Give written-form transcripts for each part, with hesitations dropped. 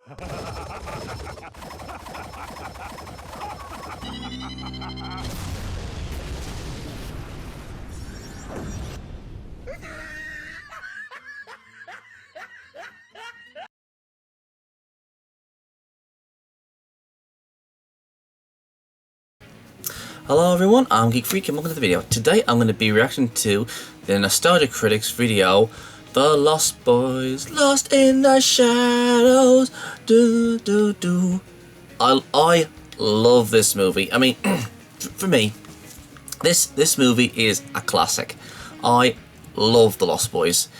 Hello everyone, I'm Geek Freak and welcome to the video. Today I'm going to be reacting to the Nostalgia Critics video, The Lost Boys, Lost in the Shadows, do do do. I love this movie. I mean, for me, this movie is a classic. I love The Lost Boys.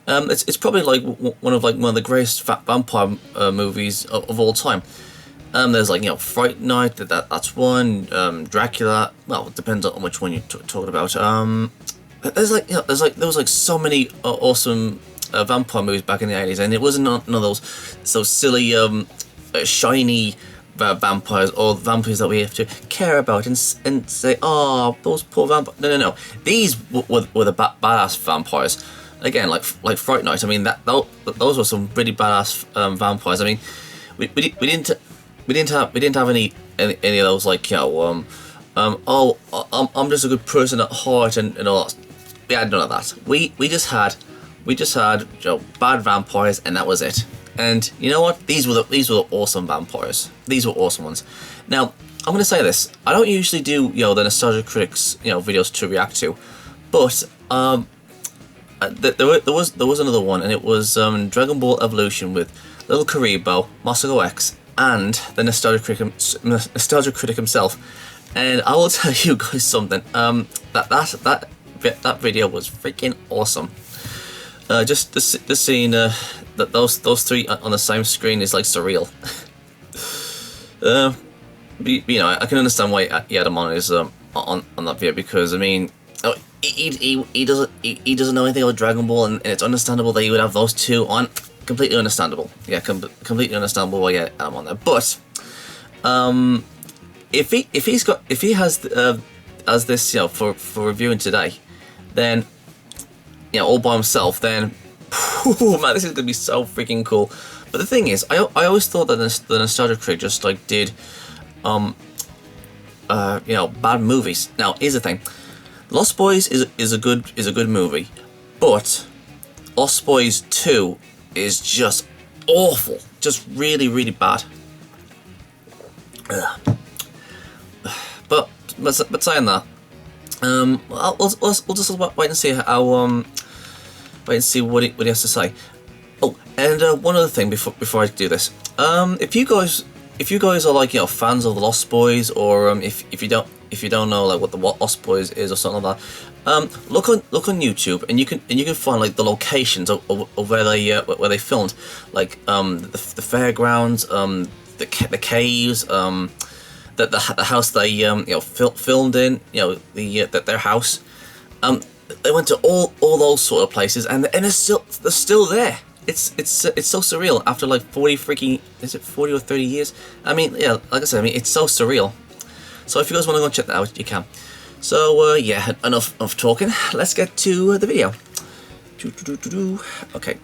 It's probably like one of the greatest vampire movies of all time. There's Fright Night, that's one. Dracula, well, it depends on which one you're talking about. There was so many awesome vampire movies back in the 80s, and it wasn't none of those so silly, shiny vampires or vampires that we have to care about and say, oh, those poor vampires. No. These were the badass vampires. Again, like Fright Night. I mean, those were some pretty badass vampires. I mean, we didn't have any of those I'm just a good person at heart and all that. We had none of that. We just had bad vampires, and that was it. And you know what? These were the awesome vampires. These were awesome ones. Now I'm gonna say this. I don't usually do the Nostalgia Critics videos to react to, but there was another one, and it was Dragon Ball Evolution with Little Karibo, Masago X, and the Nostalgia Critic himself. And I will tell you guys something. That video was freaking awesome. Just seeing that those three on the same screen is like surreal. I can understand why he had him on his on that video, because I mean, he doesn't know anything about Dragon Ball, and it's understandable that he would have those two on. Completely understandable. Yeah, completely understandable why I'm on there. But if he has this for reviewing today, then all by himself, then man, this is gonna be so freaking cool. But the thing is, I always thought that the Nostalgia Critic just did bad movies. Now here's the thing: Lost Boys is a good movie, but Lost Boys 2 is just awful, just really bad. But saying that, we'll just wait and see how wait and see what he has to say. Oh, and one other thing before I do this, if you guys are fans of the Lost Boys, or if you don't know what the Lost Boys is or something like that, look on YouTube, and you can find the locations of where they filmed, the fairgrounds, the caves, the house they filmed in, their house. They went to all those sort of places, and they're still there. It's so surreal after 40 or 30 years. I mean, yeah, like I said, it's so surreal. So if you guys want to go check that out, you can. So yeah, enough of talking. Let's get to the video. Okay,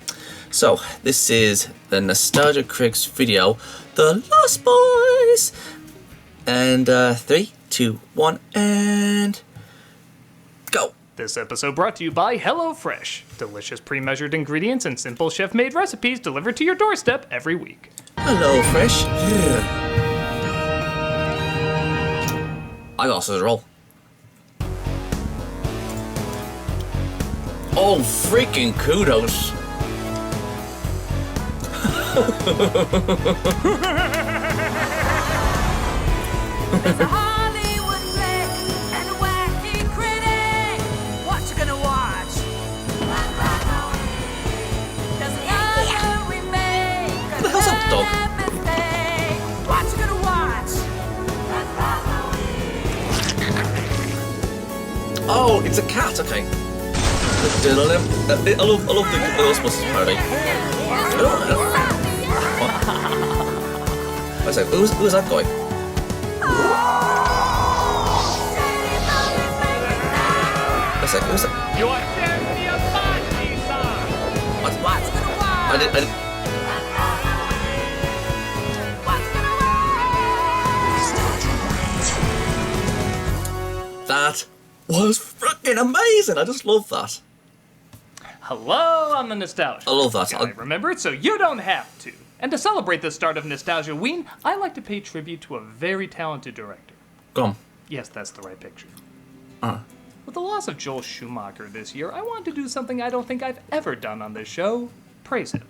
so this is the Nostalgia Critics video, The Lost Boys. And 3, 2, 1, and go. This episode brought to you by HelloFresh. Delicious pre-measured ingredients and simple chef-made recipes delivered to your doorstep every week. HelloFresh. I got a roll. Oh, freaking kudos. There's a Hollywood flick and a wacky critic. What you gonna watch? There's another remake. What the hell's that dog? Mistake. What you gonna watch? Oh, it's a cat. Okay. I love the Ghostbusters parody. What? I was like, who's that guy? I was like, who's that? You are Jeremy Apache, sir! What? I did. was freaking amazing. I just love that. Hello, I'm the Nostalgia. I love that. Guy, remember it so you don't have to. And to celebrate the start of Nostalgia Ween, I like to pay tribute to a very talented director. Go on. Yes, that's the right picture. With the loss of Joel Schumacher this year, I wanted to do something I don't think I've ever done on this show. Praise him.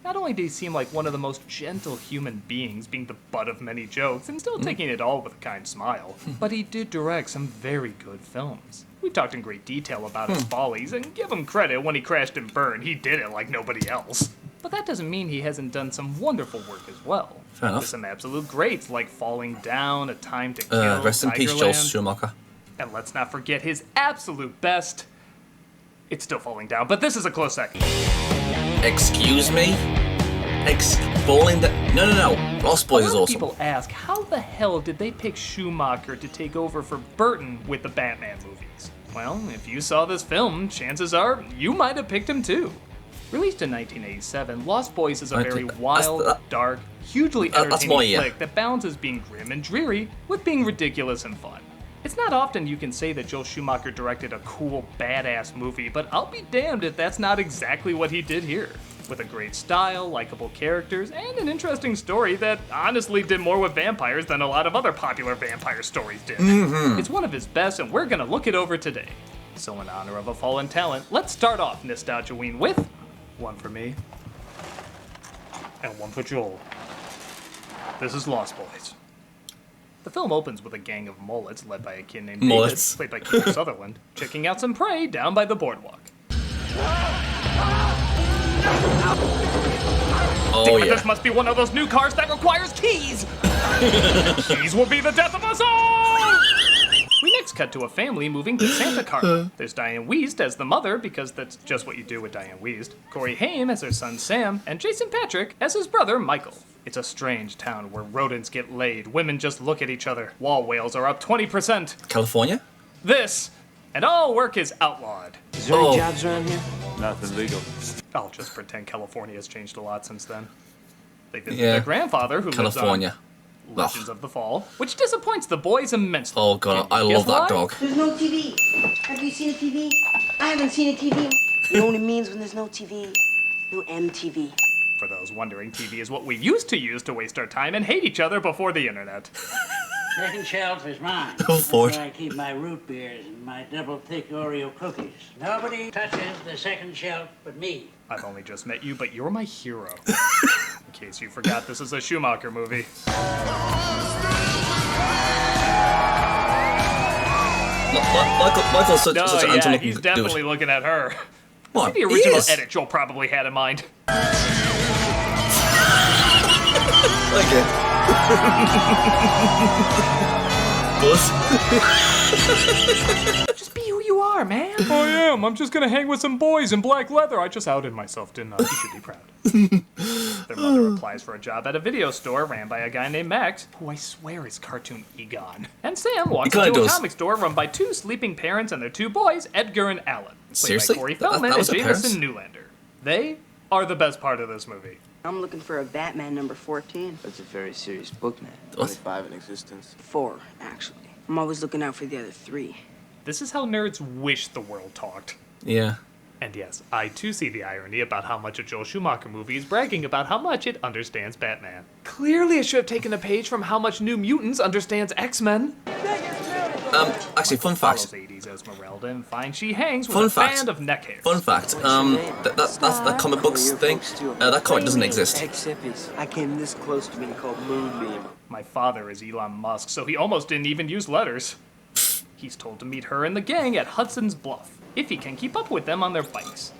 Not only did he seem like one of the most gentle human beings, being the butt of many jokes and still taking it all with a kind smile, but he did direct some very good films. We talked in great detail about his follies, and give him credit, when he crashed and burned, he did it like nobody else. But that doesn't mean he hasn't done some wonderful work as well. Fair enough. With some absolute greats like Falling Down, A Time to Kill, Rest in peace, Joel Tigerland. Schumacher. And let's not forget his absolute best. It's still Falling Down, but this is a close second. Excuse me? Falling down? No. Lost Boys is A lot of awesome. people ask, how the hell did they pick Schumacher to take over for Burton with the Batman movies? Well, if you saw this film, chances are you might have picked him too. Released in 1987, Lost Boys is a very wild, dark, hugely entertaining flick that balances being grim and dreary with being ridiculous and fun. It's not often you can say that Joel Schumacher directed a cool, badass movie, but I'll be damned if that's not exactly what he did here. With a great style, likable characters, and an interesting story that honestly did more with vampires than a lot of other popular vampire stories did. It's one of his best, and we're gonna look it over today. So in honor of a fallen talent, let's start off Nostalgia Ween with one for me, and one for Joel. This is Lost Boys. The film opens with a gang of mullets led by a kid named David, played by Kiefer Sutherland, checking out some prey down by the boardwalk. Oh, Damn it, this must be one of those new cars that requires keys! Keys will be the death of us all! We next cut to a family moving to Santa Carla. There's Diane Wiest as the mother, because that's just what you do with Diane Wiest, Corey Haim as her son Sam, and Jason Patrick as his brother Michael. It's a strange town where rodents get laid, women just look at each other, wall whales are up 20%. California? This, and all work is outlawed. Is there any jobs around here? Nothing legal. I'll just pretend California has changed a lot since then. They visit their grandfather, who California. lives on Legends of the Fall, which disappoints the boys immensely. Oh god, I love that dog. There's no TV. Have you seen a TV? I haven't seen a TV. You know what it means when there's no TV? No MTV. For those wondering, TV is what we used to use to waste our time and hate each other before the internet. Second shelf is mine. Go for it. That's where I keep my root beers and my double thick Oreo cookies. Nobody touches the second shelf but me. I've only just met you, but you're my hero. In case you forgot, this is a Schumacher movie. Michael's such an yeah, he's definitely dude. looking at her. What? The original edit Joel probably had in mind. Like it. Buzz. Just be who you are, man. I am. I'm just gonna hang with some boys in black leather. I just outed myself, didn't I? You should be proud. Their mother applies for a job at a video store ran by a guy named Max, who I swear is cartoon Egon. And Sam walks into a comic store run by two sleeping parents and their two boys, Edgar and Alan. Seriously? By Corey Feldman That and was their parents? Jameson Newlander. They are the best part of this movie. I'm looking for a Batman number 14. That's a very serious book, man. What? 25 in existence. 4, actually. I'm always looking out for the other 3. This is how nerds wish the world talked. Yeah. And yes, I too see the irony about how much a Joel Schumacher movie is bragging about how much it understands Batman. Clearly it should have taken a page from how much New Mutants understands X-Men. Actually, fun fact. Follows 80s Esmeralda and finds she hangs with Fun a fact. band of neck hairs. Fun fact. That comic books thing. That comic doesn't exist. Ex-hippies. I came this close to being called Moonbeam. My father is Elon Musk, so he almost didn't even use letters. He's told to meet her and the gang at Hudson's Bluff, if he can keep up with them on their bikes.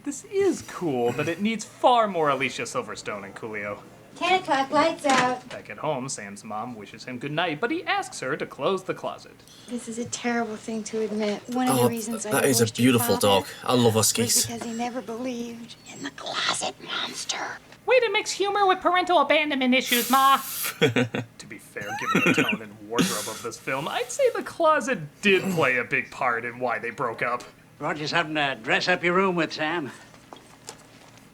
This is cool, but it needs far more Alicia Silverstone and Coolio. 10 o'clock, lights out. Back at home, Sam's mom wishes him goodnight, but he asks her to close the closet. This is a terrible thing to admit. One of the reasons I that is a divorced your beautiful father dog. I love was huskies. because he never believed in the closet monster. Way to mix humor with parental abandonment issues, Ma. To be fair, given the tone and wardrobe of this film, I'd say the closet did play a big part in why they broke up. Brought you something to dress up your room with, Sam.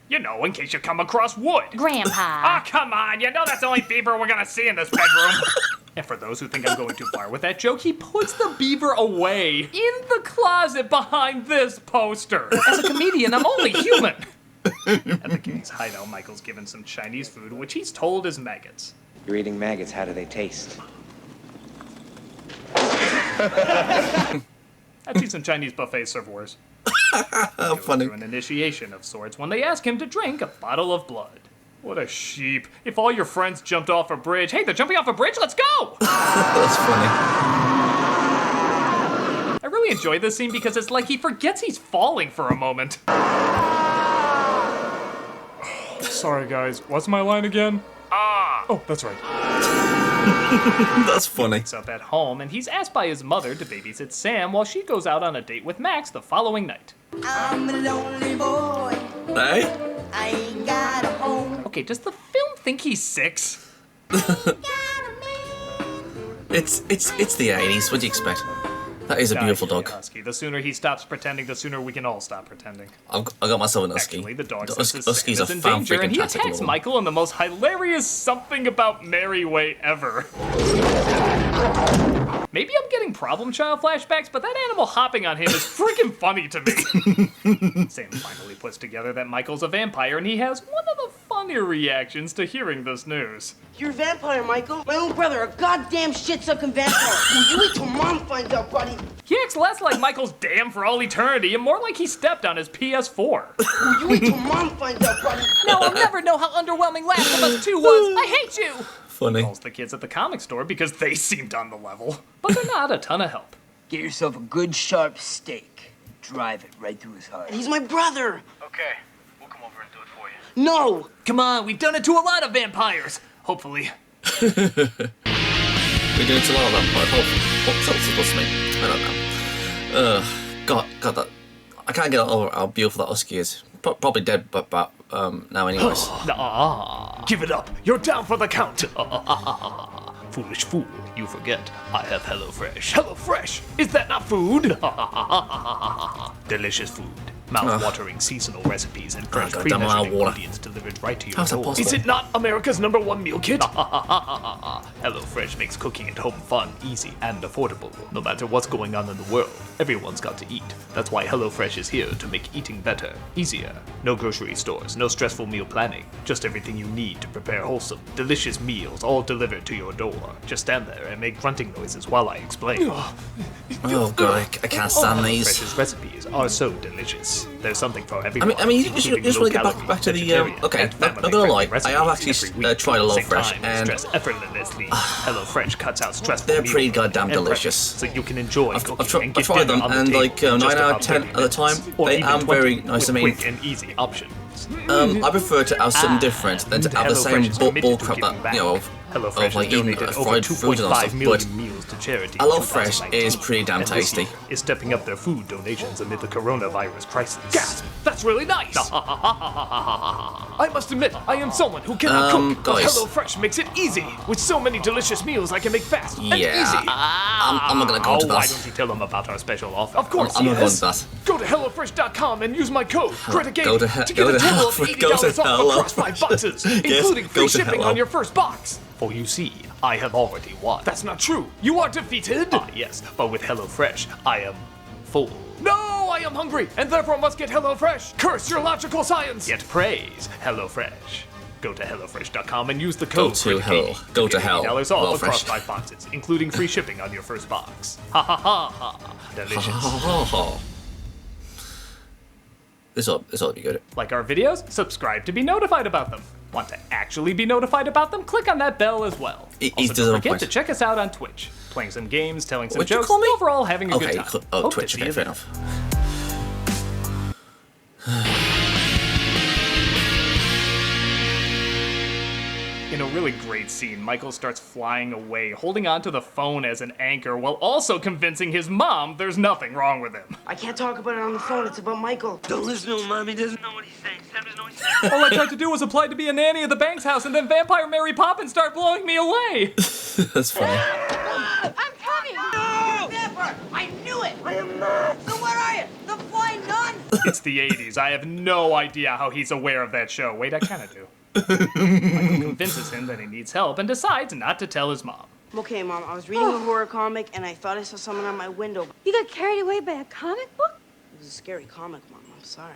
You know, in case you come across wood. Grandpa. Ah, come on. You know that's the only beaver we're gonna see in this bedroom. And for those who think I'm going too far with that joke, he puts the beaver away in the closet behind this poster. As a comedian, I'm only human. At the king's hideout, Michael's given some Chinese food, which he's told is maggots. You're eating maggots. How do they taste? I've seen some Chinese buffets serve worse. Funny. Through an initiation of sorts when they ask him to drink a bottle of blood. What a sheep. If all your friends jumped off a bridge, hey, they're jumping off a bridge, let's go! That's funny. I really enjoy this scene because it's like he forgets he's falling for a moment. Sorry guys, what's my line again? Oh, that's right. That's funny. He's up at home and he's asked by his mother to babysit Sam while she goes out on a date with Max the following night. I'm a lonely boy. Hey? I ain't got a home. Okay, does the film think he's 6? It's the 80s. What do you expect? That is a beautiful dog. Husky. The sooner he stops pretending, the sooner we can all stop pretending. I got myself an husky. Actually, the dog The senses Huskies Sam is are in danger, and he fan-freaking-tastic attacks little. Michael in the most hilarious something about Mary way ever. Maybe I'm getting problem child flashbacks, but that animal hopping on him is freaking funny to me. Sam finally puts together that Michael's a vampire, and he has one of the funnier reactions to hearing this news. You're a vampire, Michael. My own brother, a goddamn shit-sucking vampire. You wait till Mom finds out, buddy. He acts less like Michael's damn for all eternity and more like he stepped on his PS4. You wait till Mom finds out, buddy. Now I'll never know how underwhelming Last of Us 2 was. I hate you! Funny. Calls the kids at the comic store because they seemed on the level. But they're not a ton of help. Get yourself a good sharp steak. Drive it right through his heart. He's my brother. Okay, we'll come over and do it for you. No. Come on, we've done it to a lot of vampires. Hopefully. We do it to a lot of them, but what's that supposed to mean? I don't know. God, that I can't get over how beautiful that husky is. Probably dead, but now anyways. Give it up. You're down for the count. Foolish fool, you forget. I have HelloFresh. HelloFresh! Is that not food? Delicious food. Mouth-watering seasonal recipes and fresh God damn, I'm out of pre-measured water. ingredients delivered right to your How's that door. possible? Is it not America's #1 meal kit? HelloFresh makes cooking at home fun, easy, and affordable. No matter what's going on in the world, everyone's got to eat. That's why HelloFresh is here to make eating better, easier. No grocery stores, no stressful meal planning. Just everything you need to prepare wholesome, delicious meals all delivered to your door. Just stand there and make grunting noises while I explain. Oh god, I can't stand these. HelloFresh's recipes are so delicious. There's something for everyone. I mean, you just including want to get low-calorie, back to the vegetarian, okay. and Not gonna lie, family-friendly I have recipes actually every week. tried a Same HelloFresh, time, and stress effortlessly. HelloFresh cuts out stressful they're meal pretty planning goddamn and prepping, delicious. so you can enjoy cooking I've and get tried them, dinner on the and table like in 9 just out of about 10 30 at the time, minutes, or they even are 20 very nice. I with mean, quick and easy options. I prefer to have something different than to have the same HelloFresh is bull committed to crap giving that, you know, HelloFresh of like has eating donated over fried food and all 2.5 stuff, million but meals to charity. HelloFresh in is pretty damn 2019, and this tasty. year is stepping up their food donations amid the coronavirus crisis. Gasp! That's really nice! I must admit, I am someone who cannot cook, but guys. HelloFresh makes it easy. With so many delicious meals I can make fast and Yeah, easy. I'm not gonna go into Why that. don't you tell them about our special offer? Of course, I'm not going yes. to that. Go to HelloFresh.com and use my code CRITIC80 Go to to get go a to total of Hello- go to $80 off across 5 Hello. boxes, Yes, including go free to shipping Hello. on your first box. For you see, I have already won. That's not true. You are defeated. Ah, yes, but with HelloFresh, I am full. No, I am hungry, and therefore must get HelloFresh. Curse your logical science. Yet praise HelloFresh. Go to HelloFresh.com and use the Go code to CRITIC80 hell. Go to get hell. $80 off across HelloFresh. 5 boxes, including free shipping on your first box. Ha ha ha ha. Delicious. This ought to be good. Like our videos? Subscribe to be notified about them. Want to actually be notified about them? Click on that bell as well. He's Also, doing don't a forget point. to check us out on Twitch. Playing some games, telling some What'd you jokes, call me? overall having a Okay, good time. oh, Hope to Twitch, see okay, you fair there. enough. In a really great scene, Michael starts flying away, holding onto the phone as an anchor, while also convincing his mom there's nothing wrong with him. I can't talk about it on the phone. It's about Michael. Don't listen to him, Mom. He doesn't know what he's saying. Sam doesn't know what he's saying. All I tried to do was apply to be a nanny at the Banks house, and then Vampire Mary Poppins start blowing me away. That's funny. I'm coming! No! Vampire! I knew it! I am not! So where are you? The flying nun? It's the 80s. I have no idea how he's aware of that show. Wait, I kind of do. Michael convinces him that he needs help and decides not to tell his mom. Okay, Mom, I was reading a horror comic and I thought I saw someone on my window. You got carried away by a comic book? It was a scary comic, Mom. I'm sorry.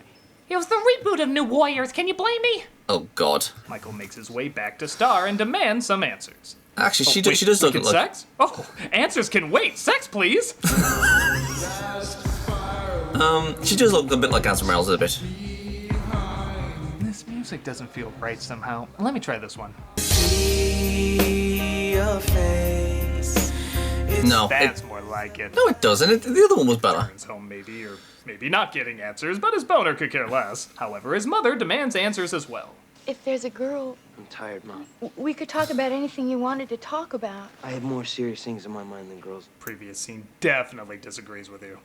It was the reboot of New Warriors. Can you blame me? Oh God. Michael makes his way back to Star and demands some answers. Actually, she Wait, does look wicked like. sex? Oh, answers can wait. Sex, please. She does look a bit like Anson Miles a bit. This music doesn't feel right somehow. Let me try this one. No, That's more like it. no, it doesn't. The other one was better. Returns home maybe, or maybe not getting answers, but his boner could care less. However, his mother demands answers as well. If there's a girl, I'm tired, Mom. we could talk about anything you wanted to talk about. I have more serious things in my mind than girls. Previous scene definitely disagrees with you.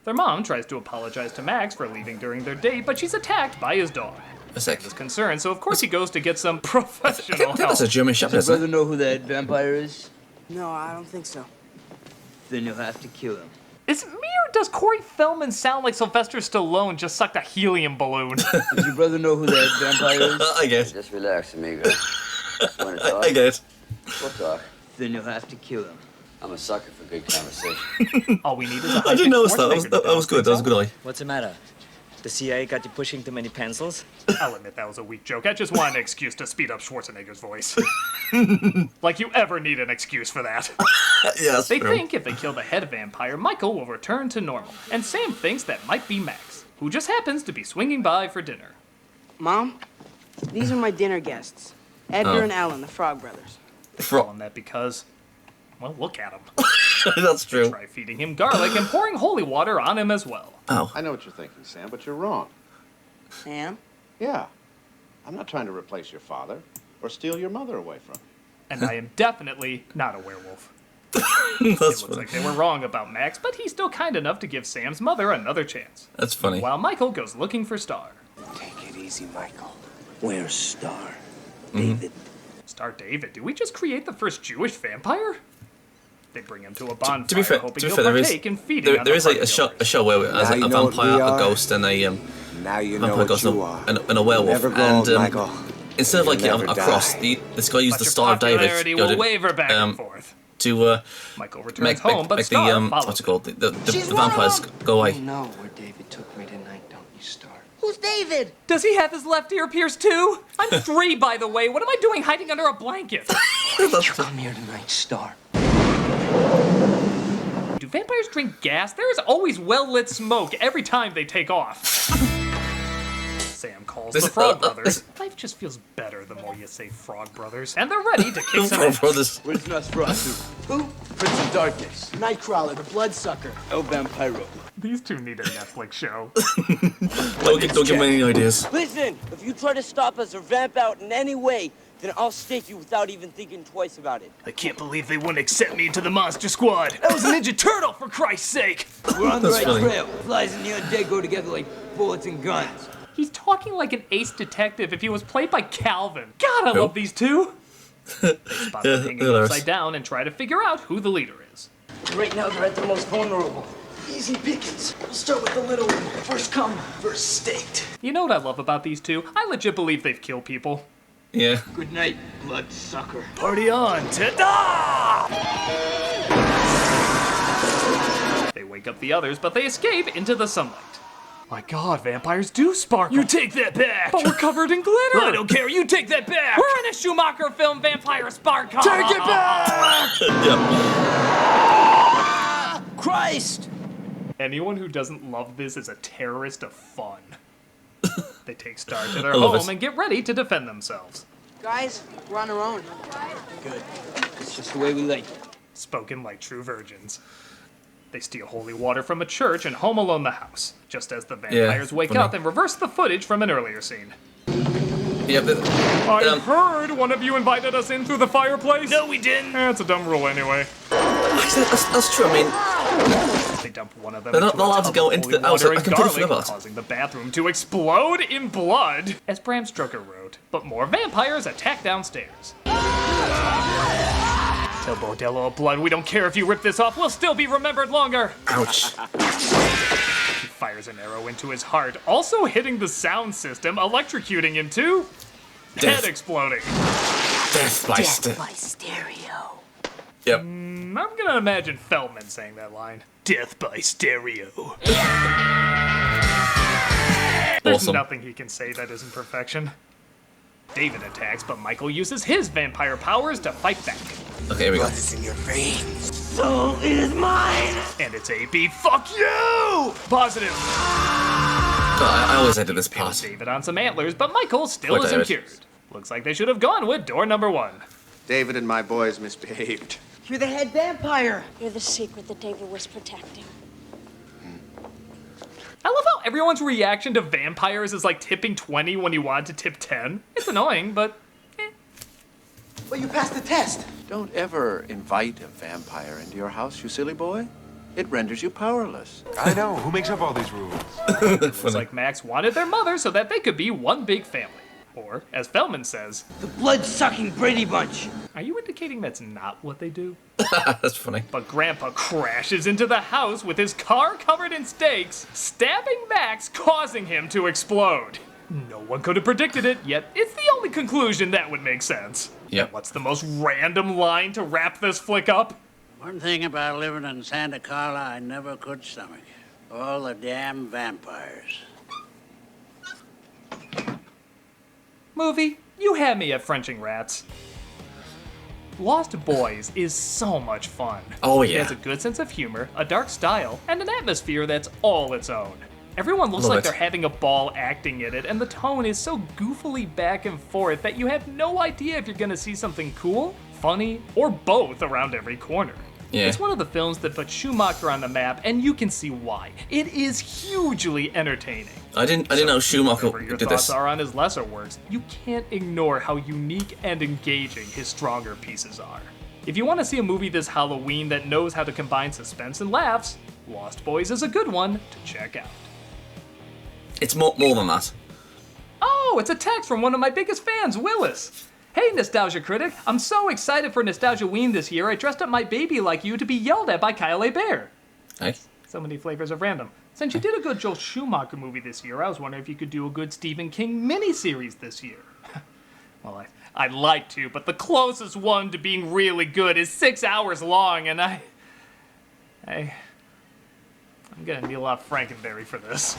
Their mom tries to apologize to Max for leaving during their date, but she's attacked by his dog. A sec. He's concerned, so of course he goes to get some professional I think help. that's a German Shepherd, Does your isn't brother it? know who that vampire is? No, I don't think so. Then you'll have to kill him. Is it me or does Corey Feldman sound like Sylvester Stallone just sucked a helium balloon? Does your brother know who that vampire is? I get. Just relax, amigo. Wanna talk? I get. We'll talk. Then you'll have to kill him. I'm a sucker for good conversation. All we need is a I didn't notice that. Schwarzenegger That was good. That was a good eye. What's the matter? The CIA got you pushing too many pencils? I'll admit that was a weak joke. I just wanted an excuse to speed up Schwarzenegger's voice. Like you ever need an excuse for that. Yeah, that's They true. think if they kill the head vampire, Michael will return to normal. And Sam thinks that might be Max, who just happens to be swinging by for dinner. Mom, these are my dinner guests. Edgar Oh. and Alan, the Frog Brothers. They call him that because, well, look at him. That's true. Try feeding him garlic and pouring holy water on him as well. Oh. I know what you're thinking, Sam, but you're wrong. Sam? Yeah. I'm not trying to replace your father or steal your mother away from you. And I am definitely not a werewolf. That's It looks funny. like they were wrong about Max, but he's still kind enough to give Sam's mother another chance. That's funny. While Michael goes looking for Star. Take it easy, Michael. Where's Star? Mm-hmm. David. Star David, did we just create the first Jewish vampire? They bring him to a bonfire, To be fair, hoping he'll there is partake in feeding on there the is like a partygoers. show where it has Now like you a know what vampire, we a are. ghost, and a Now you know vampire what ghost you are. and a werewolf. Never grow And old, Michael. instead of like You'll a never cross, die. this guy used But the your Star of David popularity will waver back and forth. to Michael returns make home, but the Star follows what's it him. called? The She's one of vampires them. go away. You know where David took me tonight, don't you, Star? Who's David? Does he have his left ear pierced too? I'm 3, by the way. What am I doing hiding under a blanket? Come here tonight, Star. Do vampires drink gas? There is always well-lit smoke every time they take off. Sam calls the Frog Brothers. Life just feels better the more you say Frog Brothers. And they're ready to kick some Frog ass. Brothers. Where's Nosferatu? Who? Prince of Darkness. Nightcrawler, the Bloodsucker. El Vampiro. These two need a Netflix show. Don't give me any ideas. Listen, if you try to stop us or vamp out in any way, then I'll stake you without even thinking twice about it. I can't believe they wouldn't accept me into the Monster Squad. That was a Ninja Turtle, for Christ's sake. We're on the That's right funny. trail. Flies and the undead go together like bullets and guns. He's talking like an ace detective if he was played by Calvin. God, I Who? love these two. They spot them hanging hilarious. upside down and try to figure out who the leader is. Right now, they're at the most vulnerable. Easy pickings. We'll start with the little one. First come, first staked. You know what I love about these two? I legit believe they've killed people. Yeah. Good night, bloodsucker. Party on, ta-da! They wake up the others, but they escape into the sunlight. My god, vampires do sparkle. You take that back! But we're covered in glitter! I don't care, you take that back! We're in a Schumacher film, Vampire Sparkle! Take it back! Yeah. Christ! Anyone who doesn't love this is a terrorist of fun. They take Star to their I love home it. and get ready to defend themselves. Guys, we're on our own. Good. It's just the way we like it. Spoken like true virgins. They steal holy water from a church and home alone the house, just as the vampires wake funny. up and reverse the footage from an earlier scene. Yeah. I heard one of you invited us in through the fireplace. No, we didn't. It's a dumb rule anyway. Actually, that's true. I mean, They dump one of them They're not into a allowed to tub go of into holy the house. water I and completely garlic, forgot about that. causing the bathroom to explode in blood, as Bram Stoker wrote. But more vampires attack downstairs. Tell Bordello of blood, we don't care if you rip this off, we'll still be remembered longer. ouch. He fires an arrow into his heart, also hitting the sound system, electrocuting him too. Head exploding. Death by stereo. Yep. I'm gonna imagine Feldman saying that line. Death by stereo. There's Awesome. nothing he can say that isn't perfection. David attacks, but Michael uses his vampire powers to fight back. Okay, here we go. Blood is in your veins. So is mine. And it's AB fuck you! Positive. I always hated this part. David on some antlers, but Michael still Poor isn't David. cured. Looks like they should have gone with door number 1. David and my boys misbehaved. You're the head vampire. You're the secret that David was protecting. I love how everyone's reaction to vampires is like tipping 20 when you want to tip 10. It's annoying, but Well, you passed the test. Don't ever invite a vampire into your house, you silly boy. It renders you powerless. I know. Who makes up all these rules? looks like Max wanted their mother so that they could be one big family. Or, as Feldman says, The blood-sucking Brady Bunch. are you indicating that's not what they do? That's funny. But Grandpa crashes into the house with his car covered in stakes, stabbing Max, causing him to explode. No one could have predicted it, yet it's the only conclusion that would make sense. Yep. And what's the most random line to wrap this flick up? One thing about living in Santa Carla I never could stomach. All the damn vampires. Movie, you had me at Frenching Rats. Lost Boys is so much fun. Oh, It yeah. has a good sense of humor, a dark style, and an atmosphere that's all its own. Everyone looks Love like it. they're having a ball acting in it, and the tone is so goofily back and forth that you have no idea if you're gonna see something cool, funny, or both around every corner. Yeah. It's one of the films that put Schumacher on the map, and you can see why. It is hugely entertaining. I didn't know Schumacher Whatever your did thoughts this. are on his lesser works, you can't ignore how unique and engaging his stronger pieces are. If you want to see a movie this Halloween that knows how to combine suspense and laughs, Lost Boys is a good one to check out. It's more than that. Oh, it's a text from one of my biggest fans, Willis. Hey, Nostalgia Critic, I'm so excited for Nostalgia Ween this year, I dressed up my baby like you to be yelled at by Kyle A. Bear. Hey? So many flavors of random. Since you did a good Joel Schumacher movie this year, I was wondering if you could do a good Stephen King miniseries this year. Well, I'd like to, but the closest one to being really good is 6 hours long, and I'm gonna need a lot of Frankenberry for this.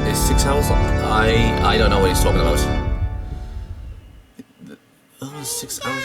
It's 6 hours long. I don't know what he's talking about. Oh, 6 hours.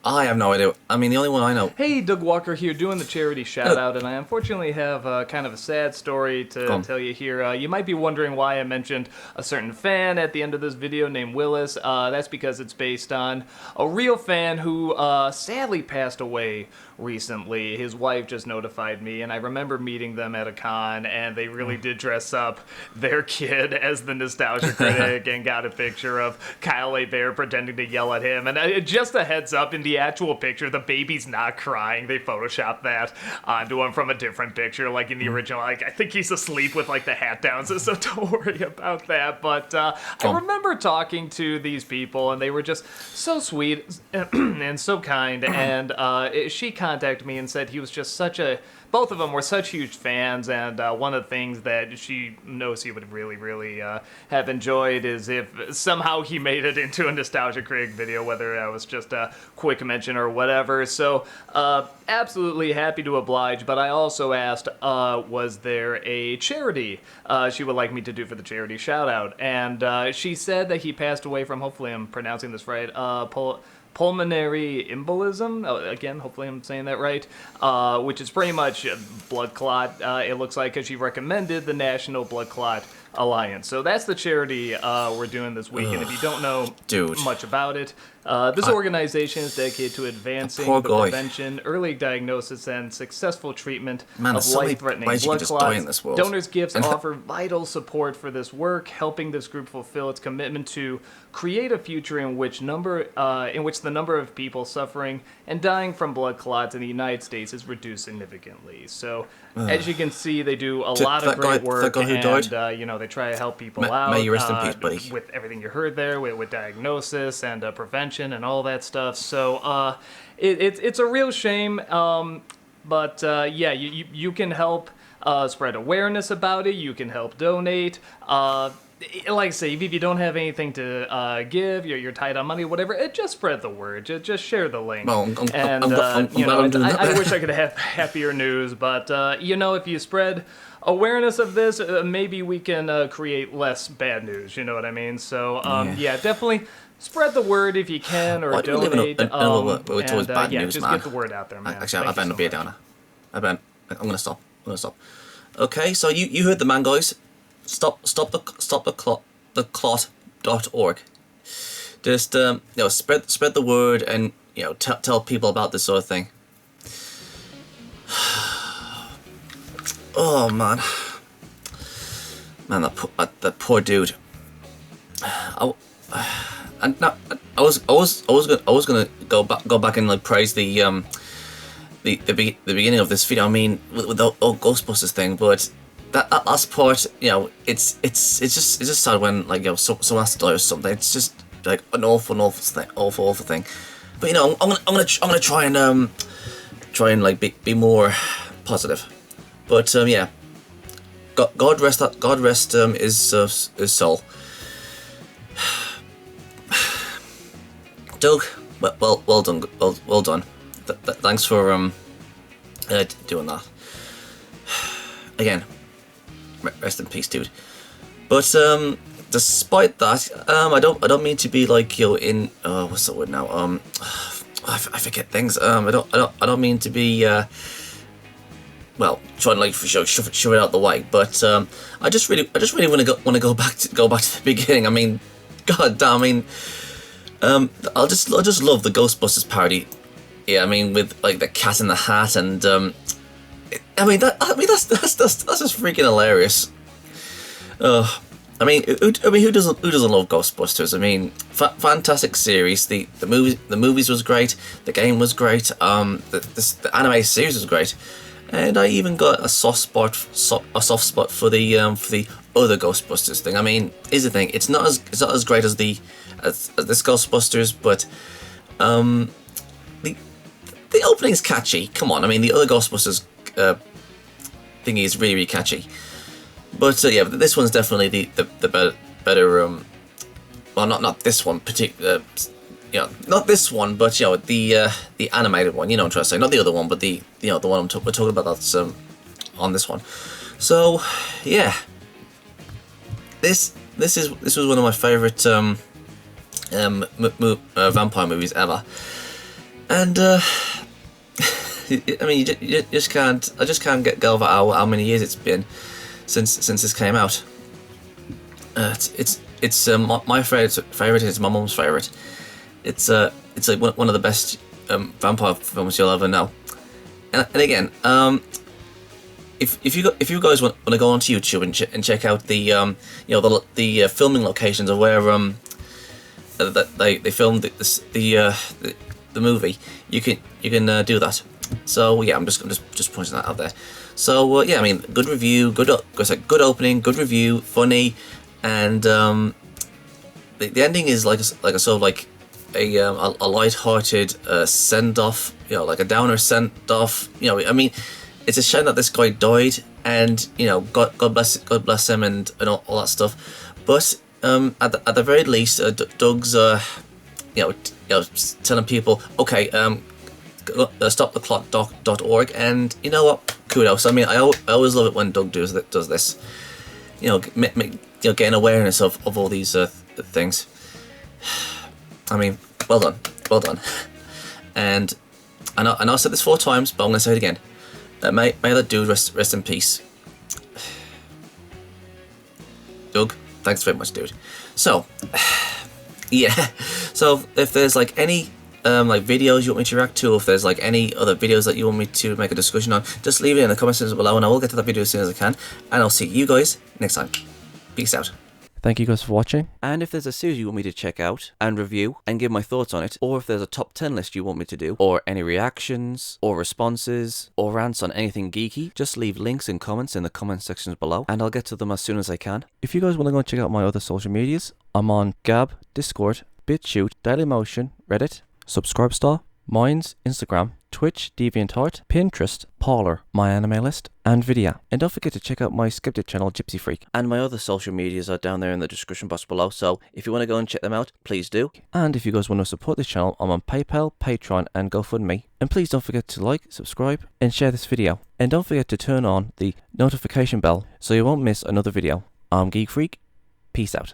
I have no idea. I mean, the only one I know. Hey, Doug Walker here doing the charity shout out, and I unfortunately have kind of a sad story to tell you here. You might be wondering why I mentioned a certain fan at the end of this video named Willis. That's because it's based on a real fan who sadly passed away recently. His wife just notified me, and I remember meeting them at a con, and they really did dress up their kid as the Nostalgia Critic and got a picture of Kyle A. Bear pretending to yell at him. And just a heads up, in the actual picture, the baby's not crying. They photoshopped that onto him from a different picture, like in the original. Like, I think he's asleep with like the hat down, so don't worry about that. But I remember talking to these people, and they were just so sweet and so kind. And she contacted me and said he was just such a... Both of them were such huge fans, and one of the things that she knows he would really, really have enjoyed is if somehow he made it into a Nostalgia Critic video, whether that was just a quick mention or whatever. So, absolutely happy to oblige, but I also asked, was there a charity she would like me to do for the charity shout-out? And she said that he passed away from, hopefully I'm pronouncing this right, pulmonary embolism, again, hopefully I'm saying that right, which is pretty much a blood clot, it looks like, because she recommended the National Blood Clot Alliance. So that's the charity we're doing this week, and if you don't know much about it, this organization is dedicated to advancing the prevention, early diagnosis, and successful treatment of life-threatening blood clots. Donors' gifts offer vital support for this work, helping this group fulfill its commitment to create a future in which the number of people suffering and dying from blood clots in the United States is reduced significantly. So, as you can see, they do a lot of great work, and you know, they try to help people May out. you rest in peace, buddy. With everything you heard there, with diagnosis and prevention and all that stuff. So it's a real shame. But yeah, you can help spread awareness about it. You can help donate. Like I say, if you don't have anything to give, you're tight on money, whatever, just spread the word. Just share the link. Well, I'm glad I'm doing that. I wish I could have happier news, but you know, if you spread awareness of this, maybe we can create less bad news. You know what I mean? So yeah, definitely spread the word if you can, or donate. It's always bad news, just man. get the word out there, man. Actually, I better be a downer. I'm gonna stop. Okay, so you heard the man, guys. Stop the clot.org. Just you know, spread the word, and you know, tell people about this sort of thing. Oh man, that poor dude. I was gonna go back and like praise the beginning of this video. I mean, with the old Ghostbusters thing, but that last part, you know, it's just sad when, like, you know, someone has to die or something. It's just like an awful thing. But you know, I'm gonna try and like be more positive. But yeah, God rest his soul. Doug, well done, well done. Thanks for doing that. Again, rest in peace, dude. But despite that, I don't mean to be like, you know, in what's the word now? I forget things. I don't mean to be well, trying to like shove it out the way. But I just really want to go back to the beginning. I mean, god damn. I mean, I'll just love the Ghostbusters parody. Yeah, I mean, with like the Cat in the Hat, and that's just freaking hilarious. I mean, who doesn't love Ghostbusters? I mean, fantastic series. The movies was great. The game was great. The anime series was great, and I even got a soft spot for the other Ghostbusters thing. I mean, here's the thing: it's not as great as this Ghostbusters, but the opening is catchy. Come on, I mean, the other Ghostbusters thingy is really catchy. But yeah, this one's definitely the better. Well, not this one particular. You know, not this one, but you know, the animated one. You know what I'm trying to say. Not the other one, but the one we're talking about. That's on this one. So yeah, this was one of my favorite vampire movies ever, and I mean, you just can't. I just can't get over how many years it's been since this came out. It's my favorite. It's my mum's favorite. It's like one of the best vampire films you'll ever know. And again, if you guys want to go onto YouTube and check out the you know, the filming locations of where that they filmed the movie, you can do that. So yeah, I'm just pointing that out there. So yeah, I mean, good review, good opening, good review, funny, and the ending is like a sort of like a light-hearted send off, you know, like a downer send off. You know, I mean, it's a shame that this guy died, and you know, God bless him, and all that stuff. But at the very least, Doug's you know, telling people, okay, stoptheclock.org, and you know what? Kudos. I mean, I always love it when Doug does this. You know, you know, getting awareness of all these things. I mean, well done. And I know I said this 4 times, but I'm going to say it again. May that dude rest in peace. Doug, thanks very much, dude. So, yeah. So if there's like any like videos you want me to react to, or if there's like any other videos that you want me to make a discussion on, just leave it in the comment section below, and I will get to that video as soon as I can. And I'll see you guys next time. Peace out. Thank you guys for watching. And if there's a series you want me to check out and review and give my thoughts on it, or if there's a top 10 list you want me to do, or any reactions, or responses, or rants on anything geeky, just leave links and comments in the comment sections below, and I'll get to them as soon as I can. If you guys want to go and check out my other social medias, I'm on Gab, Discord, BitChute, Dailymotion, Reddit, Subscribestar, Minds, Instagram, Twitch, DeviantArt, Pinterest, Parler, my anime list, and Vidya. And don't forget to check out my Skeptic channel, Gypsy Freak. And my other social medias are down there in the description box below, so if you want to go and check them out, please do. And if you guys want to support this channel, I'm on PayPal, Patreon, and GoFundMe. And please don't forget to like, subscribe, and share this video. And don't forget to turn on the notification bell so you won't miss another video. I'm Geek Freak. Peace out.